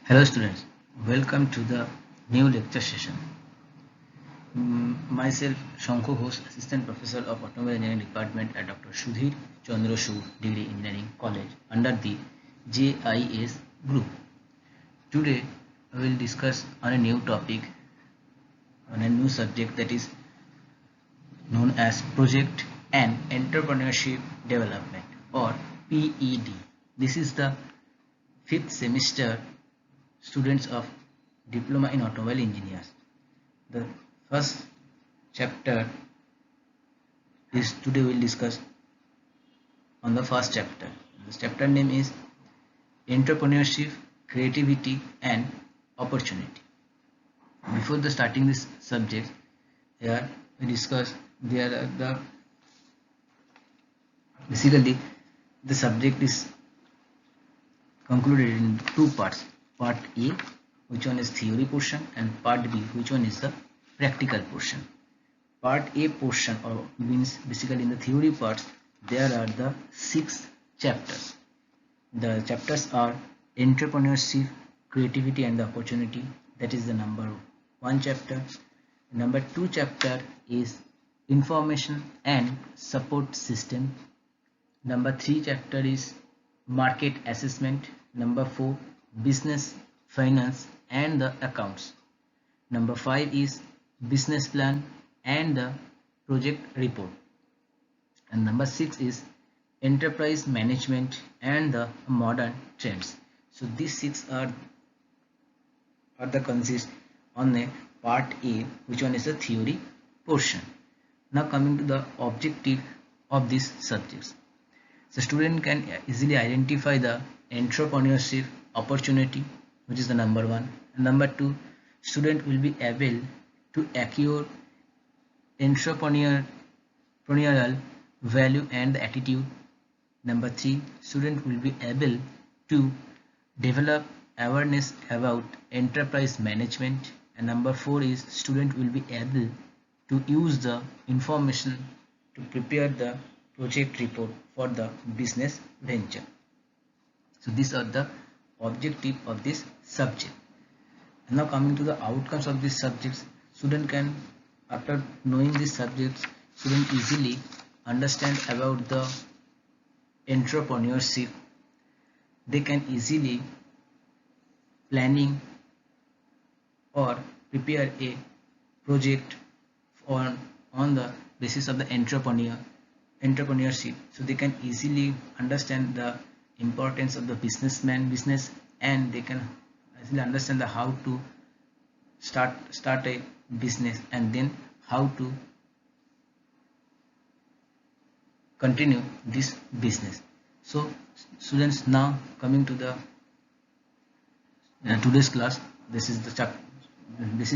Hello students, welcome to the new lecture session. Myself Shankhu Ghosh, Assistant Professor of Automobile Engineering Department at Dr. Sudhir Chandrasur Degree Engineering College under the JIS group. Today I will discuss on a new topic, on a new subject that is known as Project and Entrepreneurship Development or PED. This is the 5th semester students of Diploma in Automobile Engineers. The first chapter is today we will discuss on the first chapter. The chapter name is Entrepreneurship, Creativity and Opportunity. Before the starting this subject, here we discuss there are the basically the subject is concluded in two parts. Part A, which one is theory portion, and part B, which one is the practical portion. Part A portion, or means basically in the theory parts, there are the 6 chapters. The chapters are entrepreneurship, creativity and the opportunity. That is the number 1 chapter. Number 2 chapter is information and support system. Number 3 chapter is market assessment. Number 4, business, finance and the accounts. Number 5 is business plan and the project report. And number 6 is enterprise management and the modern trends. So these 6 are the consist on the part A, which one is the theory portion. Now coming to the objective of these subjects. The student can easily identify the entrepreneurship opportunity, which is the number 1. And number 2, student will be able to acquire entrepreneurial value and attitude. Number 3, student will be able to develop awareness about enterprise management. And number 4 is student will be able to use the information to prepare the project report for the business venture. So these are the objective of this subject. And now coming to the outcomes of these subjects, student can, after knowing these subjects, student easily understand about the entrepreneurship. They can easily planning or prepare a project on the basis of the entrepreneurship. So they can easily understand the importance of the business, and they can easily understand the how to start a business and then how to continue this business. So students, now coming to the today's class, this is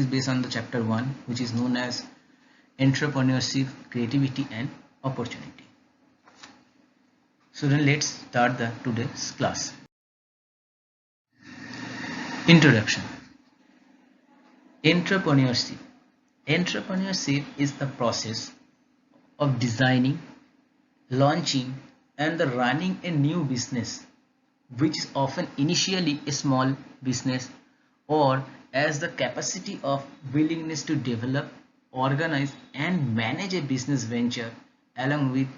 based on the chapter 1, which is known as entrepreneurship, creativity and opportunity. So then let's start the today's class. Introduction. Entrepreneurship. Entrepreneurship is the process of designing, launching and the running a new business, which is often initially a small business, or as the capacity of willingness to develop, organize and manage a business venture along with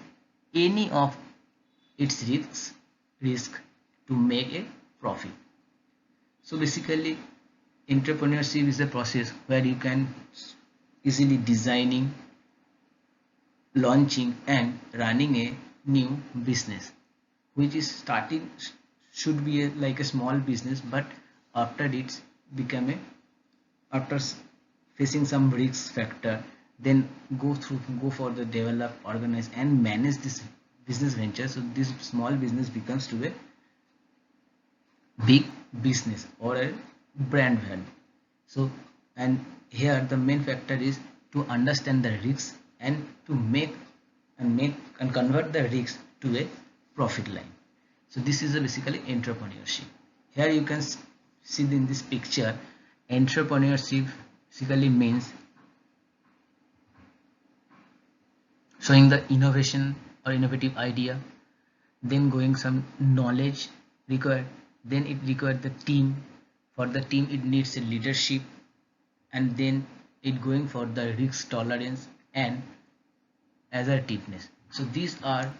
any of its risk to make a profit. So basically entrepreneurship is a process where you can easily designing, launching and running a new business, which is starting should be like a small business, but after it's become after facing some risk factor, then go for the develop, organize and manage this business venture. So this small business becomes to a big business or a brand value. So, and here the main factor is to understand the risks and to make and convert the risks to a profit line. So this is basically entrepreneurship. Here you can see in this picture, entrepreneurship basically means showing the innovation or innovative idea, then going some knowledge required, then it required the team, For the team, it needs a leadership, and then it going for the risk tolerance and assertiveness. So these are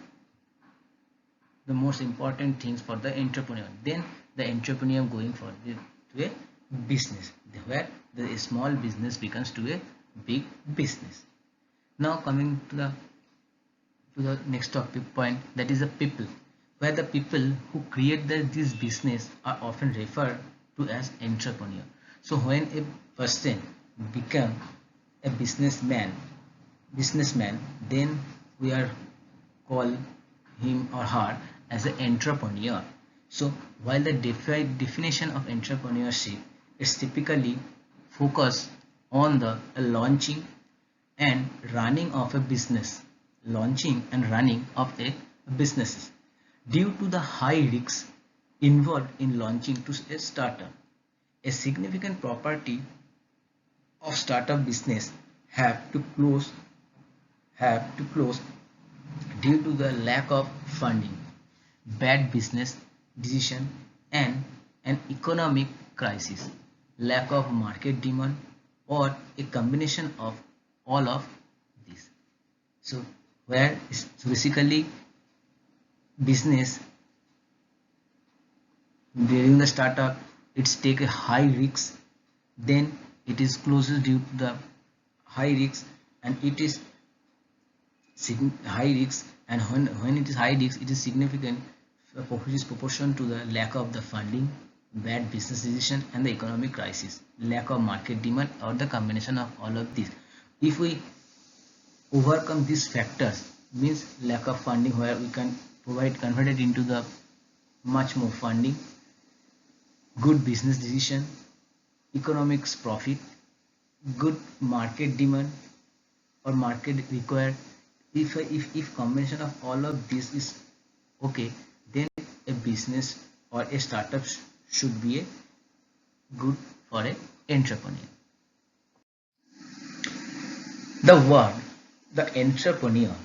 the most important things for the entrepreneur. Then the entrepreneur going for to a business, where the small business becomes to a big business. Now coming to the next topic point, that is the people, where the people who create this business are often referred to as entrepreneur. So when a person become a businessman, then we are call him or her as an entrepreneur. So while the definition of entrepreneurship is typically focused on the launching and running of a business, launching and running of a businesses, due to the high risks involved in launching to a startup. A significant property of startup business have to close due to the lack of funding, bad business decision, and an economic crisis, lack of market demand, or a combination of all of these. So where is so basically business during the startup, it's take a high risk, then it is closes due to the high risk, and it is high risk, and when it is high risk, it is significant, which is proportion to the lack of the funding, bad business decision, and the economic crisis, lack of market demand, or the combination of all of these. If we overcome these factors, means lack of funding, where we can convert it into the much more funding, good business decision, economics profit, good market demand or market required. If combination of all of this is okay, then a business or a startup should be a good for an entrepreneur. The word, the entrepreneur,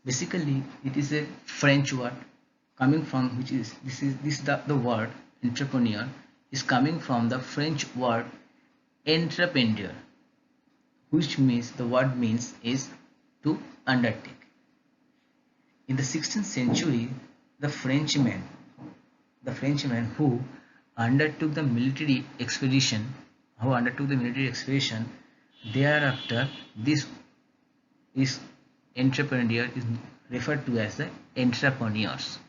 basically it is a French word coming from, which is the word entrepreneur is coming from the French word entrepreneur, which means the word means is to undertake. In the 16th century, the Frenchman who undertook the military expedition, thereafter this is entrepreneur is referred to as the entrepreneurs.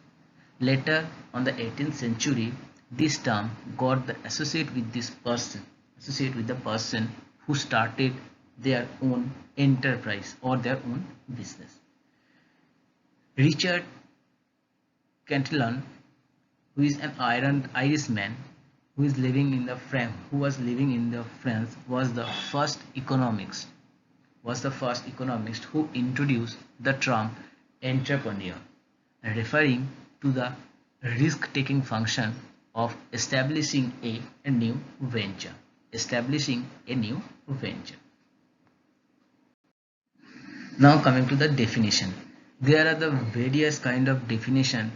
Later on the 18th century, this term got the associate with the person who started their own enterprise or their own business. Richard Cantillon, who is an Irishman who was living in the France, was the first economist who introduced the term entrepreneur, referring to the risk-taking function of establishing a new venture. Now coming to the definition. There are the various kind of definition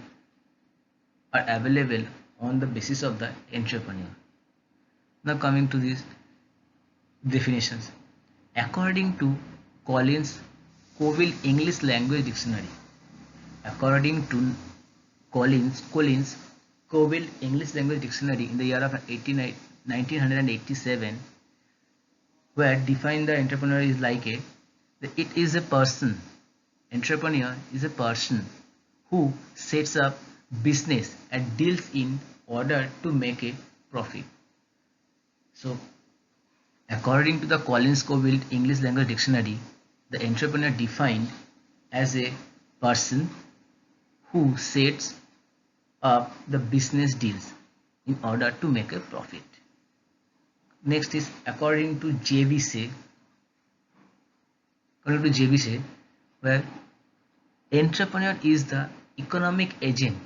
are available on the basis of the entrepreneur. Now coming to these definitions. According to Collins Coville English Language Dictionary, Coville English Language Dictionary in the year of 1987, where define the entrepreneur is like it is a person. Entrepreneur is a person who sets up business and deals in order to make a profit. So according to the Collins Coville English Language Dictionary, the entrepreneur defined as a person who sets up the business deals in order to make a profit. Next is according to JVC, where entrepreneur is the economic agent.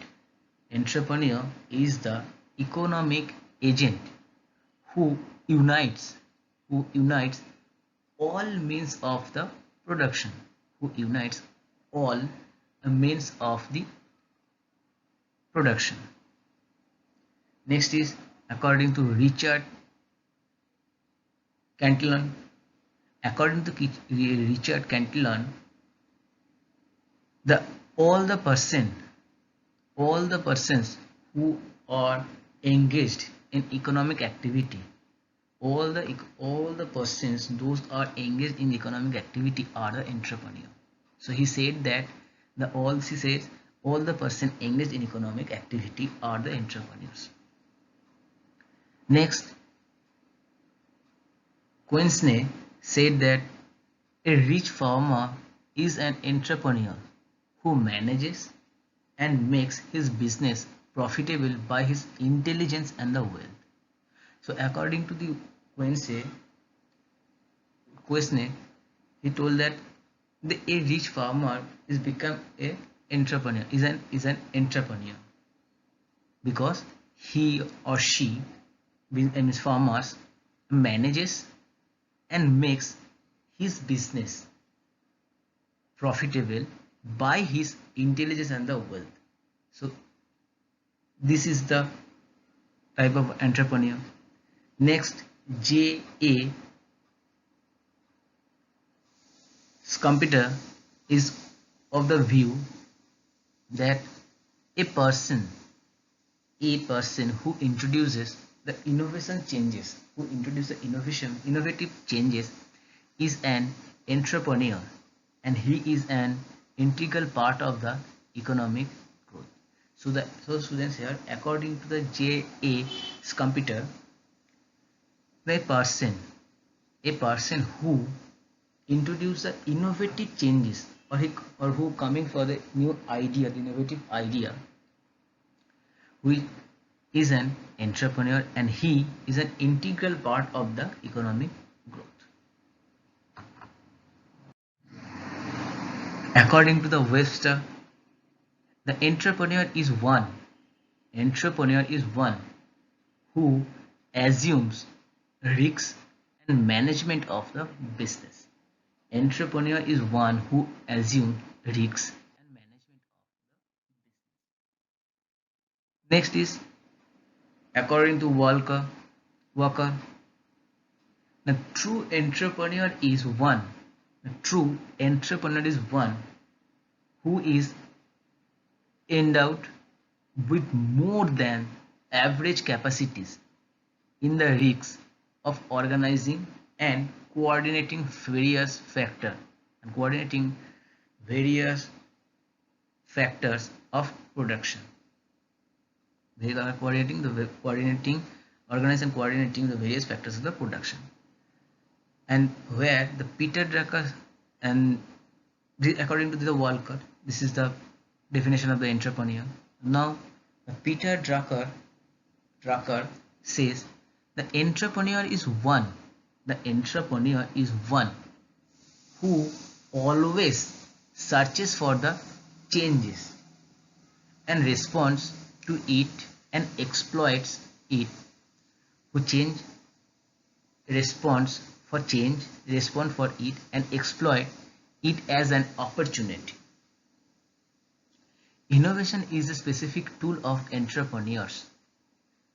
Entrepreneur is the economic agent who unites all means of the production. Next is according to Richard Cantillon, according to Richard Cantillon, the all the person all the persons who are engaged in economic activity, all the persons those are engaged in economic activity are the entrepreneur. So he said that he says all the person engaged in economic activity are the entrepreneurs. Next, Quinsney said that a rich farmer is an entrepreneur who manages and makes his business profitable by his intelligence and the wealth. So according to the Quesne, he told that a rich farmer is become a entrepreneur is an entrepreneur because he or she and farmers manages and makes his business profitable by his intelligence and the wealth. So this is the type of entrepreneur. Next, J.A. Schumpeter is of the view that a person who introduces the innovative changes is an entrepreneur, and he is an integral part of the economic growth. So students, here according to the J.A. Schumpeter, a person who introduce the innovative changes or who coming for the new idea, the innovative idea, who is an entrepreneur, and he is an integral part of the economic growth. According to the Webster, the entrepreneur is one who assumes risks and management of the business. Entrepreneur is one who assumes risks and management of the business. Next is, according to Walker, the true entrepreneur is one who is endowed with more than average capacities in the risks of organizing and coordinating various factors of production. They are coordinating the various factors of the production. And where the Peter Drucker, and according to the Walker, this is the definition of the entrepreneur. Now, Peter Drucker says the entrepreneur is one who always searches for the changes and responds to it and exploits it, who respond for it and exploit it as an opportunity. Innovation is a specific tool of entrepreneurs,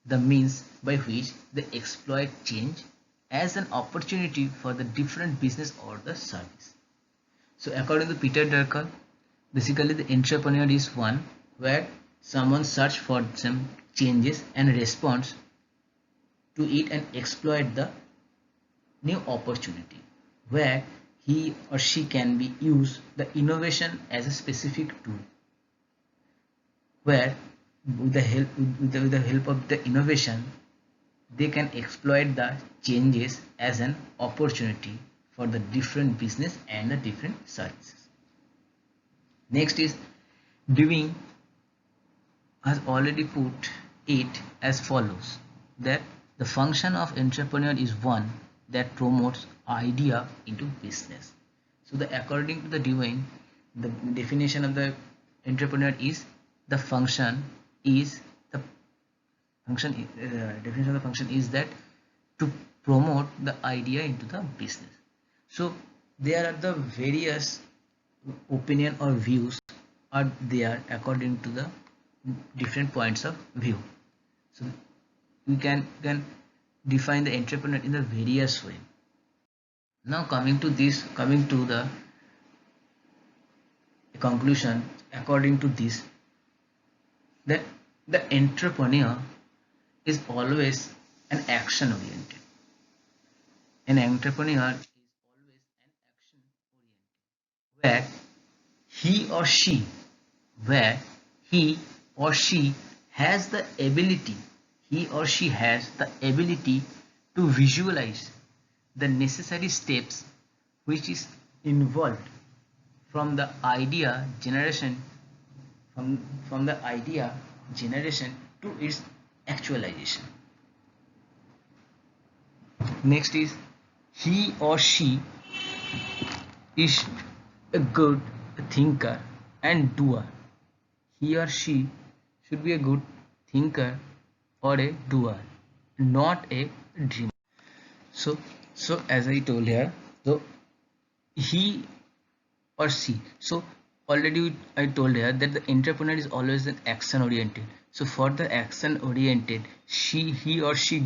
the means by which they exploit change as an opportunity for the different business or the service. So according to Peter Drucker, basically the entrepreneur is one where someone search for some changes and responds to it and exploit the new opportunity, where he or she can be use the innovation as a specific tool, where with the help of the innovation they can exploit the changes as an opportunity for the different business and the different services. Next is, Dewey has already put it as follows, that the function of entrepreneur is one that promotes idea into business. So according to the Dewey, the definition of the entrepreneur is the function is definition of the function is that to promote the idea into the business. So there are the various opinion or views are there according to the different points of view. So can define the entrepreneur in a various way. Now coming to the conclusion, according to this, that the entrepreneur is always an action oriented. An entrepreneur is always an action oriented, he or she where he or she has the ability he or she has the ability to visualize the necessary steps which is involved from the idea generation from the idea generation to its actualization. Next is, he or she is a good thinker and doer. He or she should be a good thinker or a doer, not a dreamer. So as I told here, so he or she. So already I told here that the entrepreneur is always an action oriented. So for the action oriented, he or she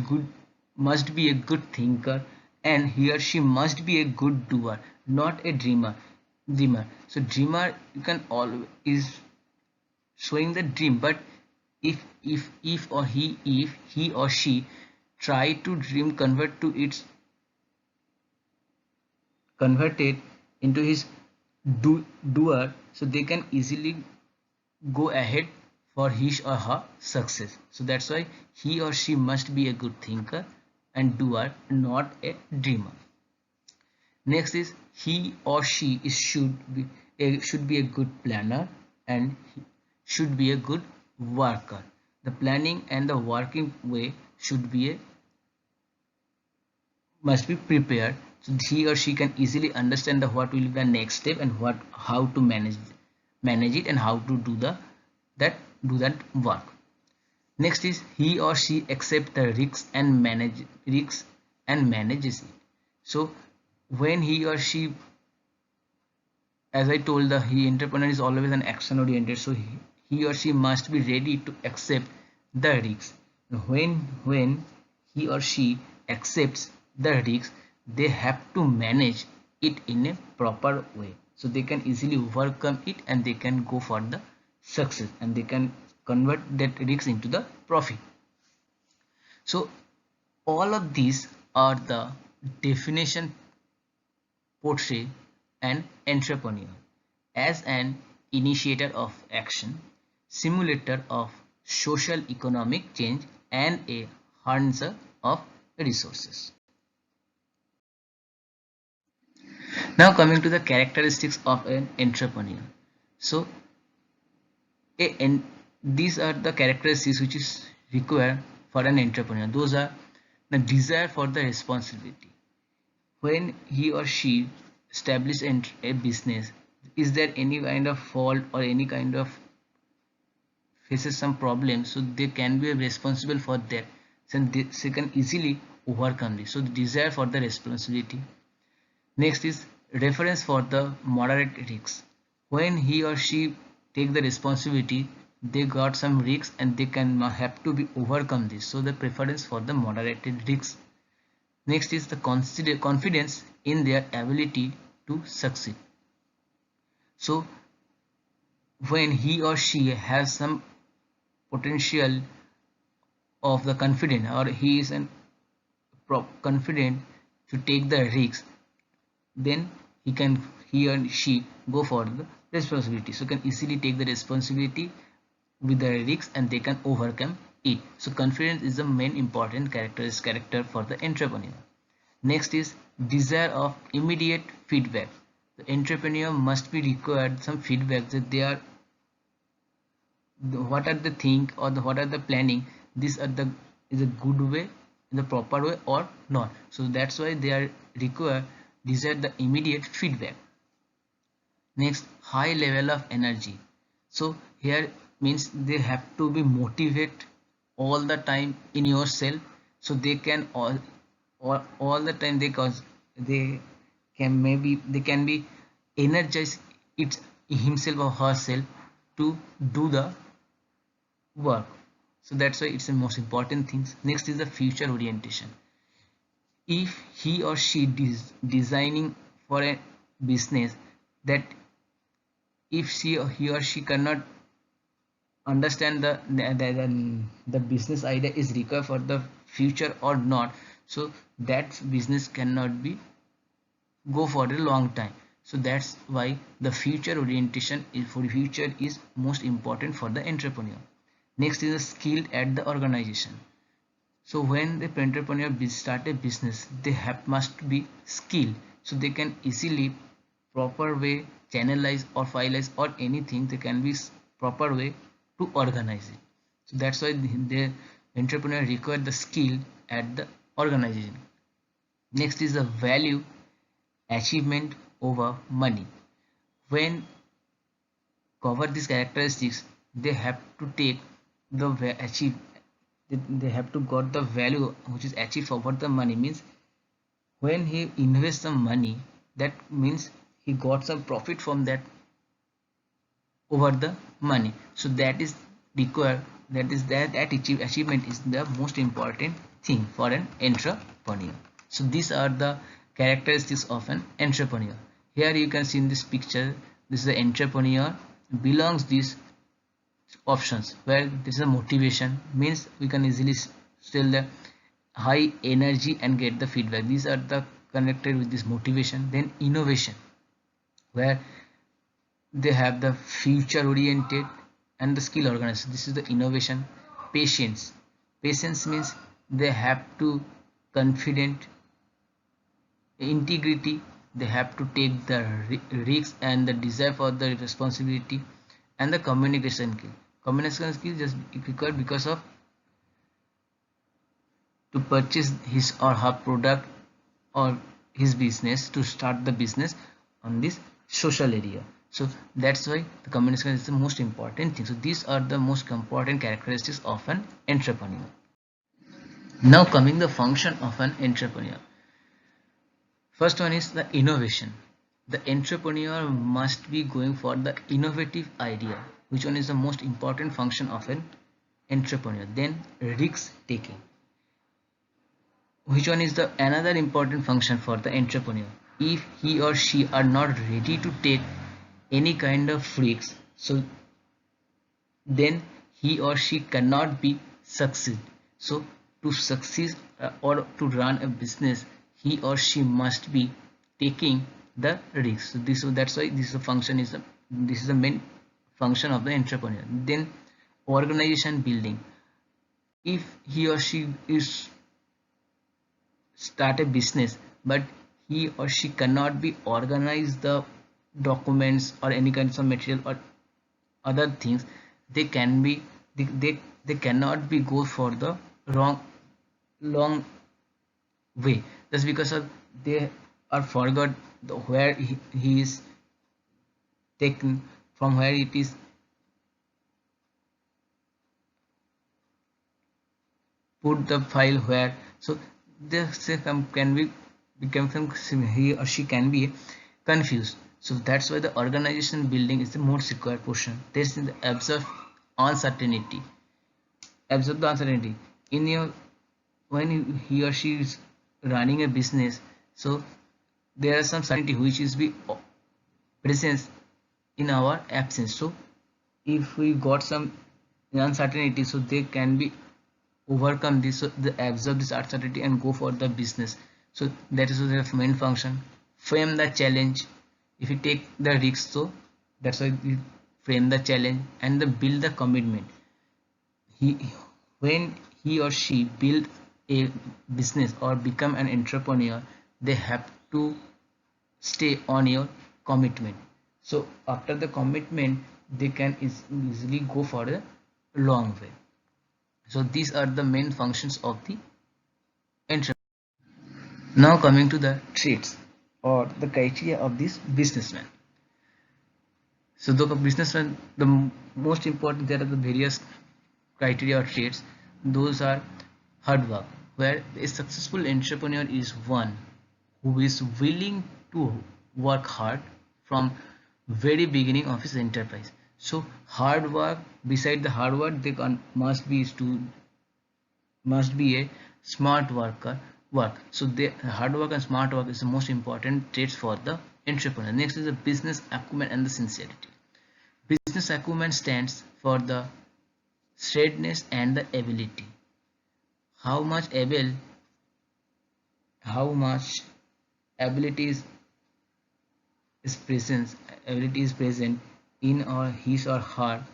must be a good thinker, and he or she must be a good doer, not a dreamer. So dreamer, you can always is showing the dream, but if he or she try to dream convert it into his doer, so they can easily go ahead for his or her success. So that's why he or she must be a good thinker and doer, not a dreamer. Next is, he or she should be a good planner and should be a good worker. The planning and the working way must be prepared, so he or she can easily understand what will be the next step and how to manage it and how to do that work. Next is, he or she accept the risks and manages it. So when he or she, as I told, the he entrepreneur is always an action oriented, so he or she must be ready to accept the risks. When he or she accepts the risks, they have to manage it in a proper way, so they can easily overcome it and they can go for the success and they can convert that risk into the profit. So all of these are the definition portray an entrepreneur as an initiator of action, simulator of social economic change, and a harnesser of resources. Now coming to the characteristics of an entrepreneur. So these are the characteristics which is required for an entrepreneur. Those are the desire for the responsibility. When he or she establishes a business, is there any kind of fault or any kind of faces some problem, so they can be responsible for that, and they can easily overcome this. So the desire for the responsibility. Next is reference for the moderate risks. When he or she take the responsibility, they got some risks and they can have to be overcome this, so the preference for the moderated risks. Next is the confidence in their ability to succeed. So when he or she has some potential of the confident, or he is confident to take the risks, then he or she go for the responsibility, so can easily take the responsibility with the risks and they can overcome it. So confidence is the main important character for the entrepreneur. Next is desire of immediate feedback. The entrepreneur must be required some feedback, that they are what are the thing or what are the planning, this are the is a good way, in the proper way or not. So that's why they are required desire the immediate feedback. Next, high level of energy. So here means they have to be motivate all the time in yourself, so they can all the time they can be energize it himself or herself to do the work. So that's why it's the most important things. Next is the future orientation. If he or she is designing for a business, that if he or she cannot understand the business idea is required for the future or not, so that business cannot be go for a long time. So that's why the future orientation is for future is most important for the entrepreneur. Next is the skill at the organization. So when the entrepreneur start a business, they have must be skilled, so they can easily proper way channelize or fileize or anything. They can be proper way to organize it. So that's why the entrepreneur require the skill at the organization. Next is the value achievement over money. When cover these characteristics, they have to take the achieve, they have to got the value which is achieved over the money. Means when he invests some money, that means he got some profit from that over the money. So that is required, that is that achievement is the most important thing for an entrepreneur. So these are the characteristics of an entrepreneur. Here you can see in this picture, this is the entrepreneur belongs these options, where this is a motivation, means we can easily still the high energy and get the feedback. These are the connected with this motivation. Then innovation, where they have the future oriented and the skill organized. This is the innovation. Patience, patience means they have to confident, integrity, they have to take the risks and the desire for the responsibility. And the communication skill, communication skill just required because of to purchase his or her product or his business, to start the business on this social area. So that's why the communication is the most important thing. So these are the most important characteristics of an entrepreneur. Now coming the function of an entrepreneur. First one is the innovation. The entrepreneur must be going for the innovative idea, which one is the most important function of an entrepreneur. Then risk taking, which one is the another important function for the entrepreneur. If he or she are not ready to take any kind of risks, so then he or she cannot be succeed. So to succeed or to run a business, he or she must be taking the risk. So that's why this is the function is this is the main function of the entrepreneur. Then organization building. If he or she is start a business, but he or she cannot be organize the documents or any kinds of material or other things, they can be they cannot be go for the long way, just because of they are forgot where he is taken, from where it is put the file where. So this can be become he or she can be confused. So that's why the organization building is the most required portion. This is the observe uncertainty. Absorb the uncertainty in your when he or she is running a business. So there are some certainty which is be presence in our absence. So if we got some uncertainty, so they can be overcome this, so they absorb this uncertainty and go for the business. So that is the main function. Frame the challenge. If you take the risk, so that's why we frame the challenge. And the build the commitment. When he or she build a business or become an entrepreneur, they have to stay on your commitment. So after the commitment, they can easily go for a long way. So these are the main functions of the entrepreneur. Now coming to the traits or the criteria of this businessman. So the businessman, the most important, there are the various criteria or traits. Those are hard work, where a successful entrepreneur is one who is willing to work hard from very beginning of his enterprise. So hard work, beside the hard work, must be a smart work. So the hard work and smart work is the most important traits for the entrepreneur. Next is the business acumen and the sincerity. Business acumen stands for the straightness and the ability. How much able, how much ability is present, ability is present in or his or her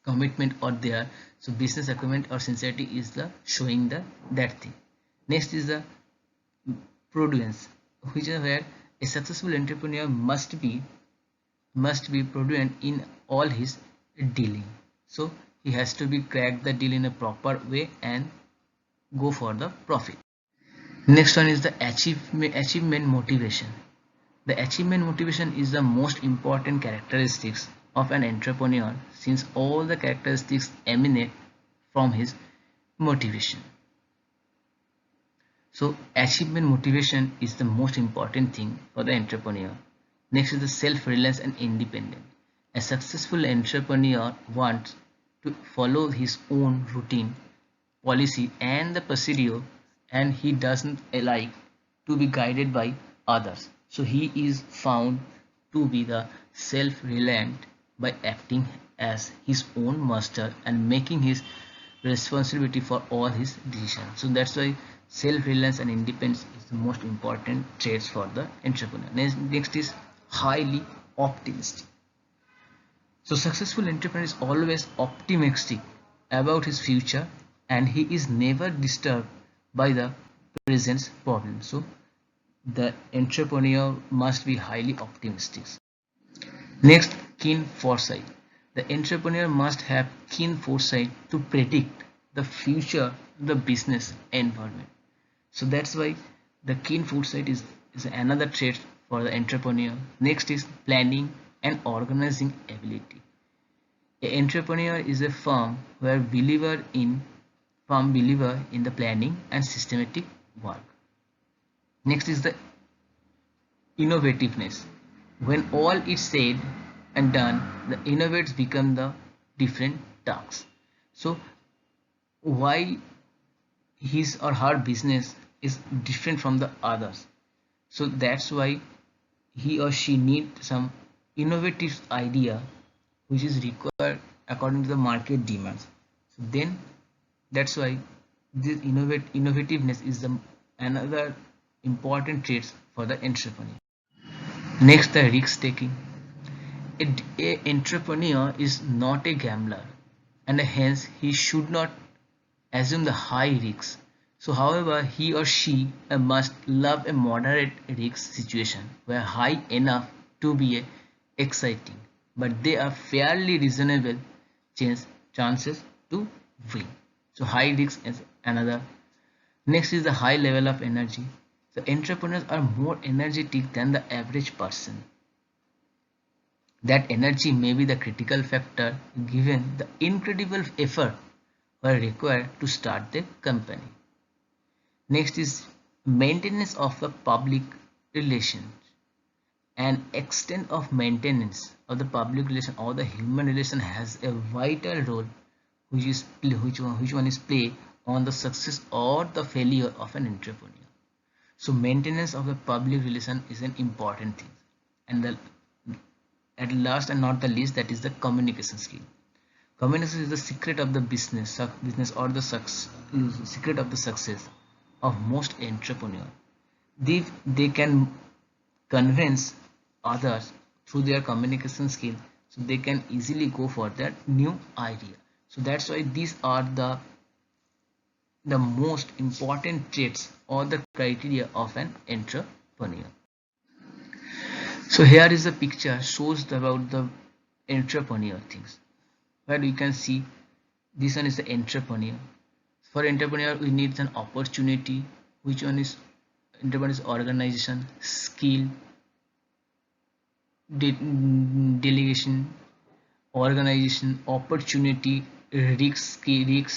commitment or there. So business acumen or sincerity is the showing the that thing. Next is the prudence, which is where a successful entrepreneur must be prudent in all his dealing. So he has to be crack the deal in a proper way and go for the profit. Next one is the achievement motivation. The achievement motivation is the most important characteristics of an entrepreneur, since all the characteristics emanate from his motivation. So achievement motivation is the most important thing for the entrepreneur. Next is the self-reliance and independence. A successful entrepreneur wants to follow his own routine, policy and the procedure, and he doesn't like to be guided by others. So he is found to be the self-reliant by acting as his own master and making his responsibility for all his decisions. So that's why self-reliance and independence is the most important traits for the entrepreneur. Next is highly optimistic. So successful entrepreneur is always optimistic about his future and he is never disturbed by the present problem. So the entrepreneur must be highly optimistic. Next, keen foresight. The entrepreneur must have keen foresight to predict the future of the business environment. So that's why the keen foresight is another trait for the entrepreneur. Next is planning and organizing ability. An entrepreneur is a firm believer in the planning and systematic work. Next is the innovativeness. When all is said and done, the innovates become the different tasks. So why his or her business is different from the others? So that's why he or she needs some innovative idea which is required according to the market demands. So then that's why this innovativeness is the another important traits for the entrepreneur. Next, the risk taking. A entrepreneur is not a gambler and hence he should not assume the high risks. So however, he or she must love a moderate risk situation where high enough to be exciting, but they are fairly reasonable chances to win. So high risk is another. Next is the high level of energy. So entrepreneurs are more energetic than the average person. That energy may be the critical factor given the incredible effort were required to start the company. Next is maintenance of the public relations. An extent of maintenance of the public relation or the human relation has a vital role which one is play on the success or the failure of an entrepreneur. So maintenance of the public relation is an important thing. And at last and not the least, that is the communication skill. Communication is the secret of the business or the secret of the success of most entrepreneurs. They can convince others through their communication skill, so they can easily go for that new idea. So that's why these are the most important traits or the criteria of an entrepreneur. So here is a picture shows about the entrepreneur things, where you can see this one is the entrepreneur. For entrepreneur we need an opportunity, which one is entrepreneur is organization, skill, delegation, organization, opportunity, risk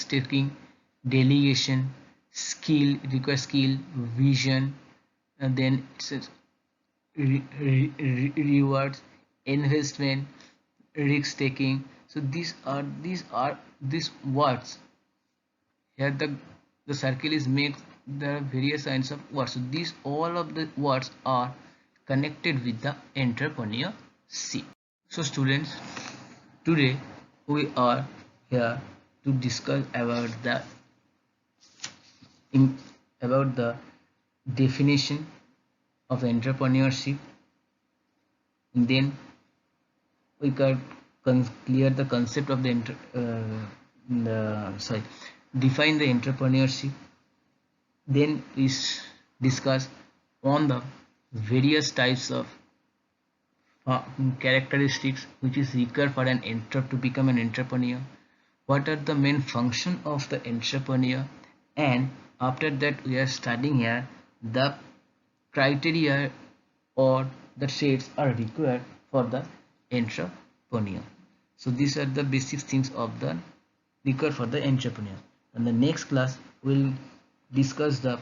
taking, delegation, skill, require skill, vision, and then it says rewards, investment, risk taking. So these words here. The circle is made. There are various kinds of words. So these all of the words are connected with the entrepreneurship. So students, today we are here to discuss in, about the definition of entrepreneurship. And then we can clear the concept of define the entrepreneurship. Then we discuss on the various types of characteristics which is required for an to become an entrepreneur. What are the main function of the entrepreneur? And after that we are studying here the criteria or the traits are required for the entrepreneur. So these are the basic things of the required for the entrepreneur. And the next class will discuss the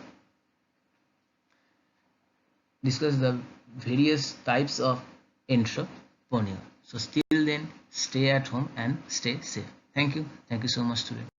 various types of entrepreneur. So still then, stay at home and stay safe. Thank you so much today.